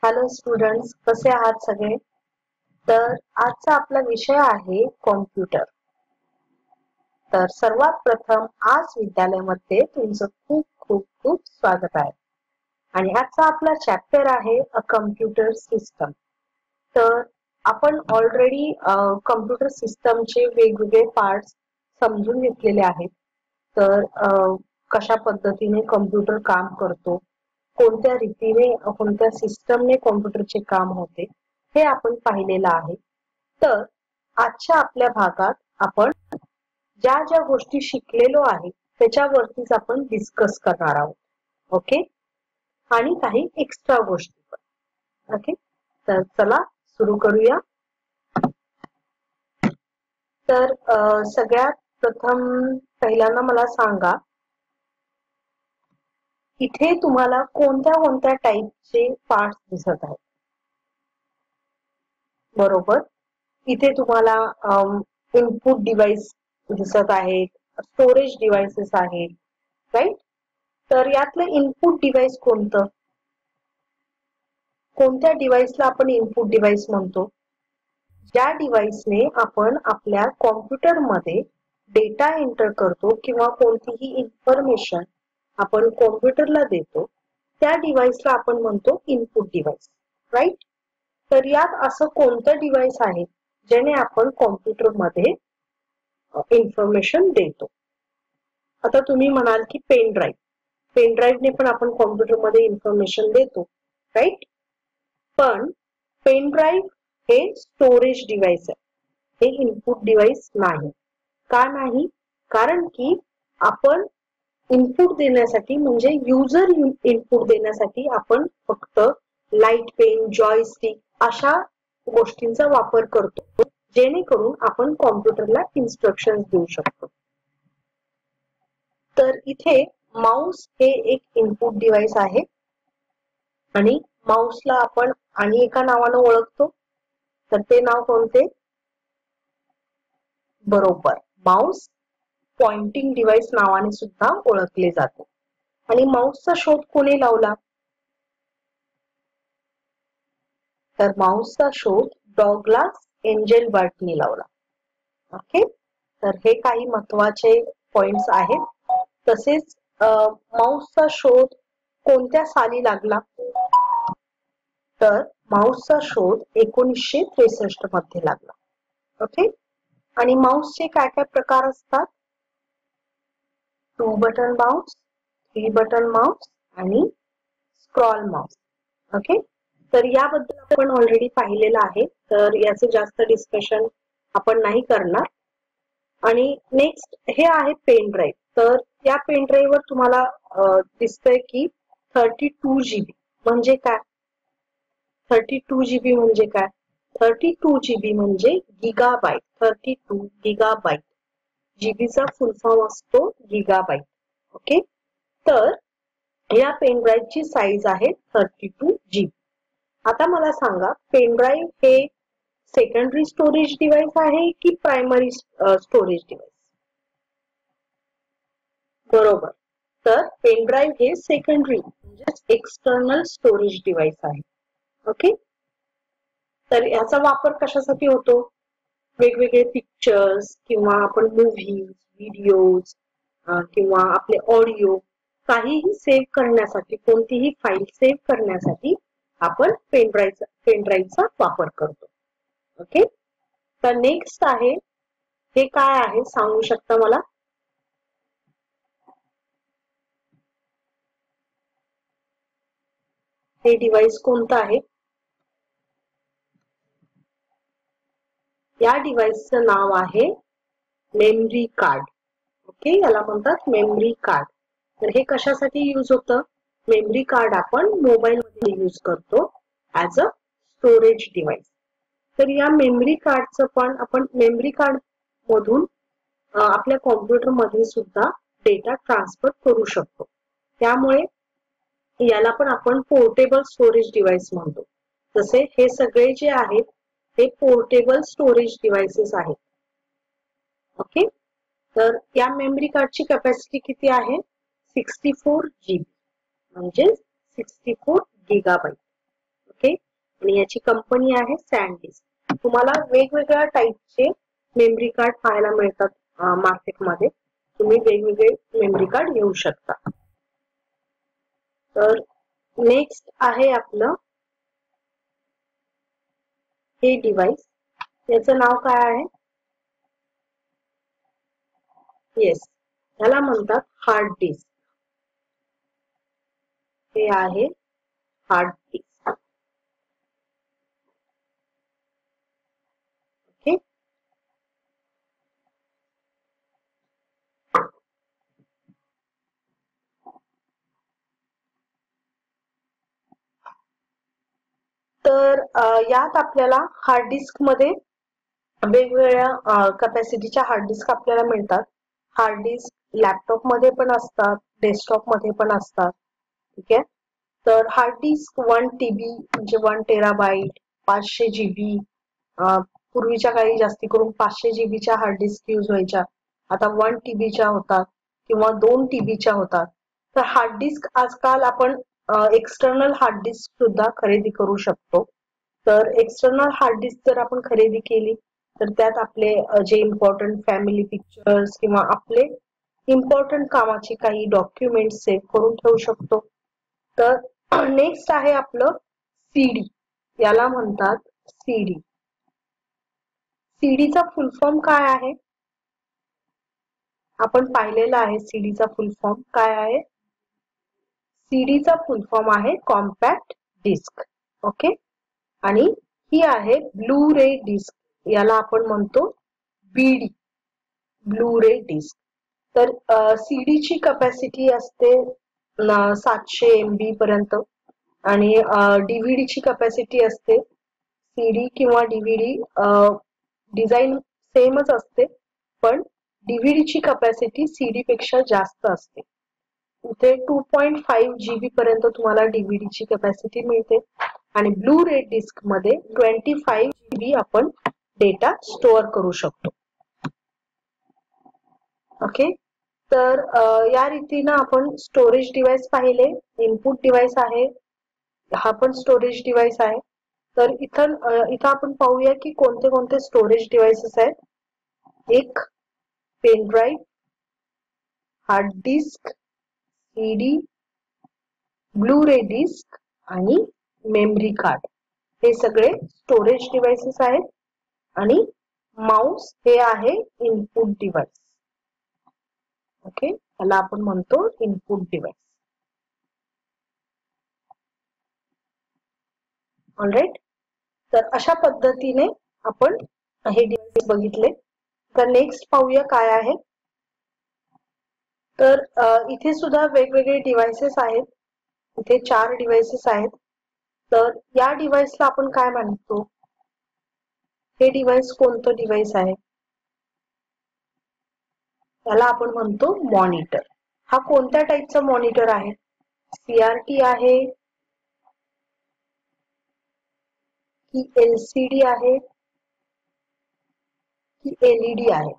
Hello students, कसे आहात सगळे? तर आजचा आपला विषय आहे कॉम्प्युटर. तर सर्वात प्रथम आज विद्यालयामध्ये तुमचं खूप खूप खूप स्वागत आहे. आणि आजचा आपला चॅप्टर आहे अ कम्प्युटर सिस्टम. तर आपण ऑलरेडी कम्प्युटर सिस्टमचे वेगवेगळे पार्ट्स समजून घेतलेले आहेत. तर कशा पद्धतीने कम्प्युटर काम करतो, कोणत्या रीतीने कोणत्या सिस्टमने कॉम्प्युटरचे काम होते हे आपण पाहिलेलं आहे. तर आजच्या आपल्या भागात आपण ज्या ज्या गोष्टी शिकलेलो आहे त्याच्यावरतीच आपण डिस्कस करणार आहोत. ओके, आणि काही एक्स्ट्रा गोष्टी पण. ओके, तर चला सुरू करूया. तर सगळ्यात प्रथम पहिल्यांदा मला सांगा, इथे तुम्हाला कोणत्या कोणत्या टाईपचे पार्ट्स दिसत आहेत? बरोबर, इथे तुम्हाला इनपुट डिव्हाइस दिसत आहेत, स्टोरेज डिव्हाइसेस आहेत, राईट? तर यातलं इनपुट डिव्हाइस कोणतं? कोणत्या डिव्हाइसला आपण इनपुट डिव्हाइस म्हणतो? ज्या डिव्हाइसने आपण आपल्या कॉम्प्युटरमध्ये डेटा एंटर करतो किंवा कोणतीही इन्फॉर्मेशन आपण कॉम्प्युटरला देतो, त्या डिव्हाइसला आपण म्हणतो इनपुट डिव्हाइस, राईट? तर यात असं कोणतं डिव्हाइस आहे ज्याने आपण कॉम्प्युटरमध्ये इन्फॉर्मेशन देतो? आता तुम्ही म्हणाल की पेन ड्राईव्हने पण आपण कॉम्प्युटरमध्ये इन्फॉर्मेशन देतो, राईट? पण पेन ड्राईव्ह हे स्टोरेज डिव्हाइस आहे, हे इनपुट डिव्हाइस नाही. का नाही? कारण की आपण इनपुट देण्यासाठी म्हणजे युजर इनपुट देण्यासाठी आपण फक्त लाईट पेन, जॉयस्टिक अशा गोष्टींचा वापर करतो, जेणेकरून आपण कॉम्प्युटरला इन्स्ट्रक्शन देऊ शकतो. तर इथे माऊस हे एक इनपुट डिव्हाइस आहे आणि माऊसला आपण आणि एका नावानं ओळखतो. तर ते नाव कोणते? बरोबर, माऊस पॉइंटिंग डिव्हाइस नावाने सुद्धा ओळखले जाते. आणि माऊसचा शोध कोणी लावला? तर माऊसचा शोध डॉग्लास एंजेलबर्टने लावला. ओके, तर हे काही महत्वाचे पॉइंट्स आहेत. तसेच माऊसचा शोध कोणत्या साली लागला? तर माऊसचा शोध 1963 मध्ये लागला. ओके, आणि माऊसचे काय काय प्रकार असतात? 2 बटन माऊस, 3 बटन माऊस आणि स्क्रॉल माऊस. ओके, तर याबद्दल आपण ऑलरेडी पाहिलेलं आहे, तर याचं जास्त डिस्कशन आपण नाही करणार. आणि नेक्स्ट हे आहे पेन ड्राईव्ह. तर या पेन ड्राईव्हवर तुम्हाला दिसतंय की 32 GB म्हणजे काय? 32 GB म्हणजे काय? 32 GB म्हणजे गिगाबाईट. 32 गिगाबाईट. जीबीचा फुल फॉर्म असतो गिगाबाईट. ओके, तर या पेन ड्राईव्हची साईज आहे 32 GB. आता मला सांगा, पेन ड्राईव्ह हे सेकंडरी स्टोरेज डिव्हाइस आहे की प्रायमरी स्टोरेज डिव्हाइस? बरोबर, तर पेन ड्राईव्ह हे सेकंडरी म्हणजे एक्सटर्नल स्टोरेज डिव्हाइस आहे. ओके, तर याचा वापर कशासाठी होतो? वेगवेगळे पिक्चर्स किंवा आपण मूव्हीज, व्हिडिओज किंवा आपले ऑडिओ काहीही सेव्ह करण्यासाठी, कोणतीही फाईल सेव्ह करण्यासाठी आपण पेन ड्राईव्हचा वापर करतो. ओके, तर नेक्स्ट आहे, हे काय आहे सांगू शकता मला? हे डिव्हाइस कोणतं आहे? या डिव्हाइसचं नाव आहे मेमरी कार्ड. ओके, याला म्हणतात मेमरी कार्ड. तर हे कशासाठी यूज होतं? मेमरी कार्ड आपण मोबाईल मध्ये यूज करतो ऍज अ स्टोरेज डिव्हाइस. तर या मेमरी कार्डचं पण आपण मेमरी कार्ड मधून आपल्या कॉम्प्युटर मध्ये सुद्धा डेटा ट्रान्सफर करू शकतो. त्यामुळे याला पण आपण पोर्टेबल स्टोरेज डिव्हाइस म्हणतो. जसे हे सगळे जे आहेत हे पोर्टेबल स्टोरेज डिव्हाइसेस आहेत. ओके, तर या मेमरी कार्डची कॅपॅसिटी किती आहे? 64 GB म्हणजे 64 गिगाबाईट. ओके, आणि याची कंपनी आहे सॅनडिस्क. तुम्हाला वेगवेगळ्या टाईपचे मेमरी कार्ड पाहायला मिळतात मार्केटमध्ये. तुम्ही वेगवेगळे मेमरी कार्ड घेऊ शकता. तर नेक्स्ट आहे आपलं हे डिव्हाइस. याचं नाव काय आहे? येस, याला म्हणतात हार्ड डिस्क. हे आहे हार्ड डिस्क. ओके. तर यात आपल्याला हार्ड डिस्क मध्ये वेगवेगळ्या कॅपॅसिटीच्या हार्ड डिस्क आपल्याला मिळतात. हार्ड डिस्क लॅपटॉप मध्ये पण असतात, डेस्कटॉप मध्ये पण असतात. ठीक आहे. तर हार्ड डिस्क 1 TB म्हणजे 1 TB, 500 GB. पूर्वीच्या काळी जास्ती करून 500 GB हार्ड डिस्क यूज व्हायच्या. आता 1 TB होतात किंवा 2 TB होतात. तर हार्ड डिस्क आजकाल आपण एक्सटर्नल हार्ड डिस्क सुद्धा खरेदी करू शकतो. तर एक्सटर्नल हार्ड डिस्क जर आपण खरेदी केली तर त्यात आपले जे इम्पॉर्टंट फॅमिली पिक्चर्स किंवा आपले इम्पॉर्टंट कामाचे काही डॉक्युमेंट्स सेव्ह करून ठेवू शकतो. तर नेक्स्ट आहे आपलं सीडी. याला म्हणतात सीडी. सीडीचा फुल फॉर्म काय आहे? आपण पाहिलेला आहे सीडीचा फुल फॉर्म काय आहे? सीडीचा फुल फॉर्म आहे कॉम्पॅक्ट डिस्क. ओके. आणि ही आहे ब्लू रे डिस्क. याला आपण म्हणतो बीडी, ब्लू रे डिस्क. तर सीडीची कॅपॅसिटी असते 700 MB पर्यंत आणि डीव्हीडीची कॅपॅसिटी असते, सीडी किंवा डीव्हीडी डिझाईन सेमच असते, पण डीव्हीडीची कॅपॅसिटी सीडी पेक्षा जास्त असते. इथे 2.5 GB पर्यंत तुम्हाला डीव्हीडीची कॅपॅसिटी मिळते आणि ब्लू रे डिस्क मध्ये 25 GB आपण डेटा स्टोअर करू शकतो. ओके. तर या रीतीनं आपण स्टोरेज डिव्हाइस पाहिले. इनपुट डिव्हाइस आहे, हा पण स्टोरेज डिव्हाइस आहे. तर इथं आपण पाहूया की कोणते कोणते स्टोरेज डिव्हाइसेस आहेत. एक pen drive, hard disk, CD, blu ray disk आणि मेमरी कार्ड. हे सगळे स्टोरेज डिव्हाइसेस आहेत. आणि माउस हे आहे इनपुट डिव्हाइस. ओके, याला आपण म्हणतो इनपुट डिव्हाइस. ऑलराईट. तर अशा पद्धतीने आपण हे डिव्हाइस बघितले. तर नेक्स्ट पाहूया काय आहे. तर इथे सुद्धा वेगवेगळे डिव्हाइसेस आहेत. इथे 4 डिव्हाइसेस आहेत. तर या डिव्हाइसला आपण काय म्हणतो? हे डिव्हाइस कोणतं डिव्हाइस आहे? त्याला आपण म्हणतो मॉनिटर. हा कोणत्या टाईपचा मॉनिटर आहे? CRT आहे की LCD आहे की LED आहे?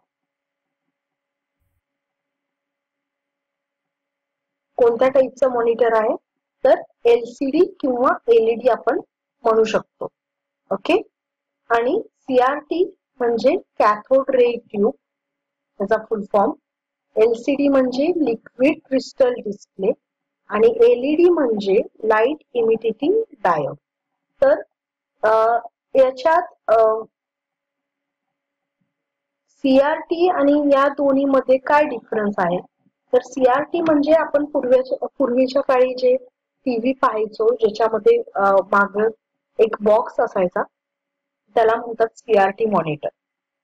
कोणत्या टाईपचा मॉनिटर आहे? तर LCD किंवा LED आपण म्हणू शकतो. ओके. आणि CRT म्हणजे कॅथोड रे ट्यूब, त्याचा फुल फॉर्म. LCD म्हणजे लिक्विड क्रिस्टल डिस्प्ले आणि LED म्हणजे लाईट इमिटेटिंग डायोड. तर याच्यात CRT आणि या दोन्ही मध्ये काय डिफरन्स आहे? तर CRT म्हणजे आपण पूर्वीच्या काळी जे टीव्ही पाहायचो ज्याच्यामध्ये माग एक बॉक्स असायचा, त्याला म्हणतात CRT मॉनिटर.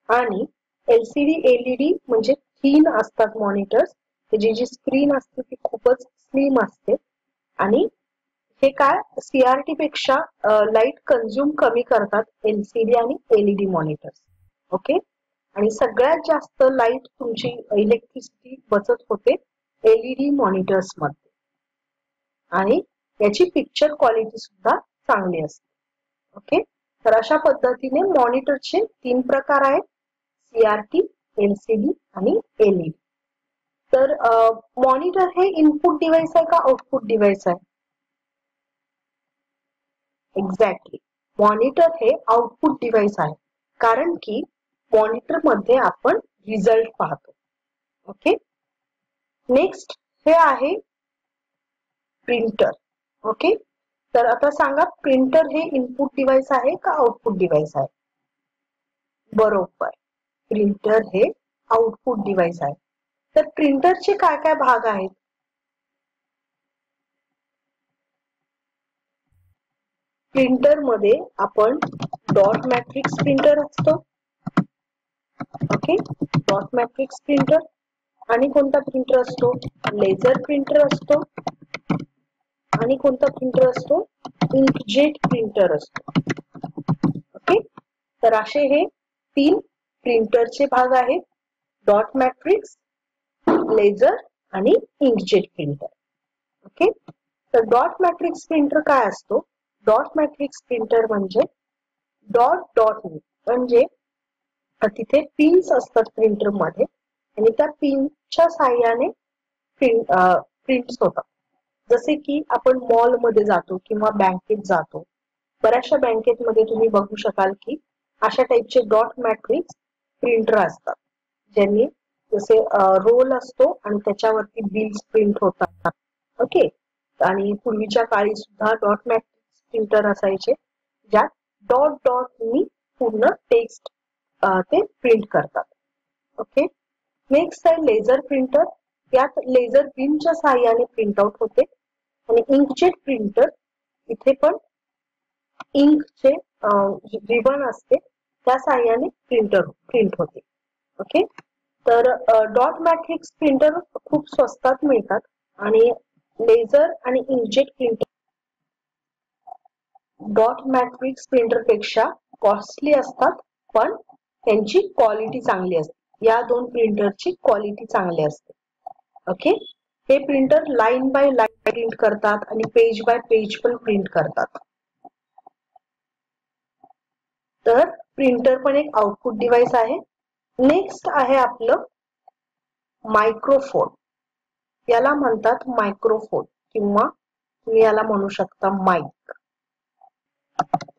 आणि LCD LED म्हणजे थीन असतात मॉनिटर्स. त्याची जी स्क्रीन असते ती खूपच स्लिम असते आणि हे काय CRT पेक्षा लाईट कंझ्युम कमी करतात LCD आणि LED मॉनिटर्स. ओके. आणि सगळ्यात जास्त लाईट तुमची इलेक्ट्रिसिटी बचत होते LED मॉनिटर्स मध्ये आणि याची पिक्चर क्वालिटी सुद्धा चांगली असते. ओके. तर अशा पद्धतीने मॉनिटरचे 3 प्रकार आहेत, CRT, LCD आणि LED. तर मॉनिटर हे इनपुट डिव्हाइस आहे का आउटपुट डिव्हाइस आहे? एक्झॅक्टली. मॉनिटर हे आउटपुट डिव्हाइस आहे, कारण की मॉनिटर मध्ये आपण रिझल्ट पाहतो. ओके. नेक्स्ट हे आहे प्रिंटर. ओके. तर आता सांगा, प्रिंटर हे इनपुट डिव्हाइस आहे का आउटपुट डिव्हाइस आहे? बरोबर, प्रिंटर हे आउटपुट डिव्हाइस आहे. तर प्रिंटरचे काय काय भाग आहेत? प्रिंटर मध्ये आपण डॉट मॅट्रिक्स प्रिंटर असतो. Okay, dot matrix printer. आणि कोणता प्रिंटर असतो? लेझर प्रिंटर असतो. आणि कोणता प्रिंटर असतो? इंकजेट प्रिंटर असतो. ओके. तर असे हे 3 प्रिंटरचे भाग आहेत: डॉट मॅट्रिक्स, लेझर आणि इंकजेट प्रिंटर. ओके. तर डॉट मॅट्रिक्स प्रिंटर काय असतो? डॉट मॅट्रिक्स प्रिंटर म्हणजे डॉट डॉट म्हणजे तिथे पिन्स असतात प्रिंटर मध्ये आणि त्या पिनच्या साहाय्याने प्रिंट्स होतात. जसे की आपण मॉल मध्ये जातो किंवा बँकेत जातो, बऱ्याचशा बँकेमध्ये तुम्ही बघू शकाल की अशा टाइपचे डॉट मॅट्रिक्स प्रिंटर असतात, ज्यांनी जसे रोल असतो आणि त्याच्यावरती बिल्स प्रिंट होतात. ओके. आणि पूर्वीच्या काळी सुद्धा डॉट मॅट्रिक्स प्रिंटर असायचे, ज्यात डॉट डॉटनी पूर्ण टेक्स्ट ते प्रिंट करतात. ओके. नेक्स्ट आहे लेझर प्रिंटर. यात लेझर बीमच्या साहाय्याने प्रिंट आउट होते. आणि इंकजेट प्रिंटर, इथे पण इंकचे रिबन असते, त्या साहाय्याने प्रिंट होते. ओके. तर डॉट मॅट्रिक्स प्रिंटर खूप स्वस्तात मिळतात आणि लेझर आणि inkjet printer dot matrix printer पेक्षा कॉस्टली असतात, पण त्यांची क्वालिटी चांगली असते. या 2 प्रिंटरची क्वालिटी चांगली असते. ओके. हे printer line by line print करतात आणि पेज बाय पेज पण प्रिंट करतात. तर प्रिंटर पण एक आउटपुट डिव्हाइस आहे. नेक्स्ट आहे आपलं मायक्रोफोन. याला म्हणतात मायक्रोफोन किंवा तुम्ही याला म्हणू शकता माईक.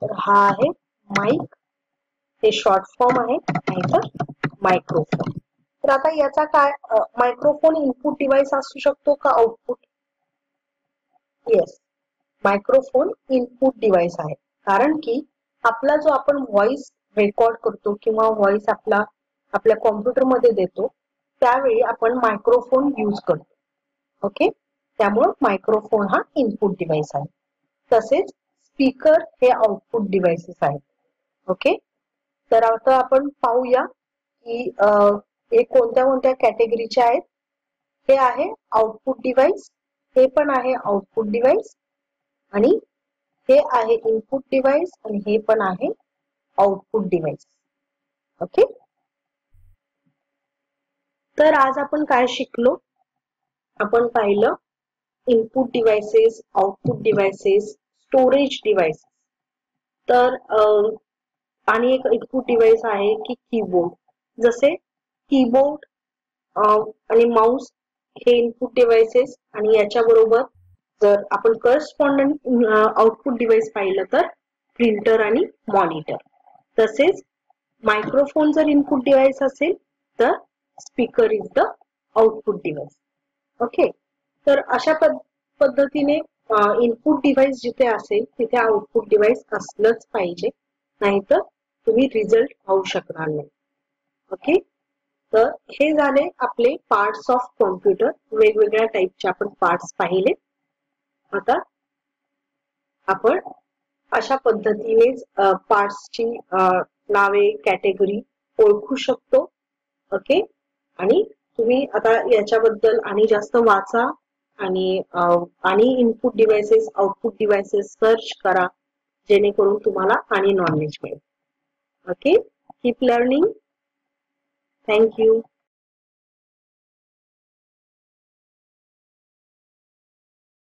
तर हा आहे माईक, हे शॉर्ट फॉर्म आहे, नाहीतर मायक्रोफोन. तर आता याचा काय, मायक्रोफोन इनपुट डिव्हाइस असू शकतो का output? Yes, microphone input device आहे, कारण की आपला जो आपण व्हॉइस रेकॉर्ड करतो किंवा व्हॉइस आपल्या कॉम्प्युटर मध्ये देतो, त्यावेळी आपण मायक्रोफोन यूज करतो. ओके. त्यामुळे मायक्रोफोन हा इनपुट डिव्हाइस आहे. तसेच स्पीकर हे आउटपुट डिव्हाइसेस आहेत. ओके. तर आता आपण पाहूया की हे कोणत्या कोणत्या कॅटेगरीचे आहेत. हे आहे आउटपुट डिव्हाइस, हे पण आहे आउटपुट डिव्हाइस, आणि हे आहे इनपुट डिव्हाइस, आणि हे पण आहे आउटपुट डिव्हाइस. ओके. तर आज आपण काय शिकलो? आपण पाहिलं input devices, output devices, storage devices. तर आणि एक इनपुट डिव्हाइस आहे की कीबोर्ड. जसे कीबोर्ड आणि माऊस हे इनपुट डिव्हाइसेस, आणि याच्याबरोबर जर आपण करस्पॉन्डंट आउटपुट डिव्हाइस पाहिलं तर प्रिंटर आणि मॉनिटर. तसेच मायक्रोफोन जर इनपुट डिव्हाइस असेल तर speaker is the output device. Okay. तर अशा पद्धतीने इनपुट डिव्हाइस जिथे असेल तिथे आउटपुट डिव्हाइस असलंच पाहिजे, नाहीतर तुम्ही रिझल्ट पाहू शकणार नाही. ओके. तर हे झाले आपले पार्ट्स ऑफ कॉम्प्युटर. वेगवेगळ्या टाईपचे आपण पार्ट्स पाहिले. आता आपण अशा पद्धतीनेच पार्ट्सची नावे, कॅटेगरी ओळखू शकतो. ओके. आणि तुम्ही आता याच्याबद्दल आणि जास्त वाचा आणि input devices, output devices search करा, जेणेकरून तुम्हाला आणि नॉलेज मिळेल. Okay. Keep learning. Thank you.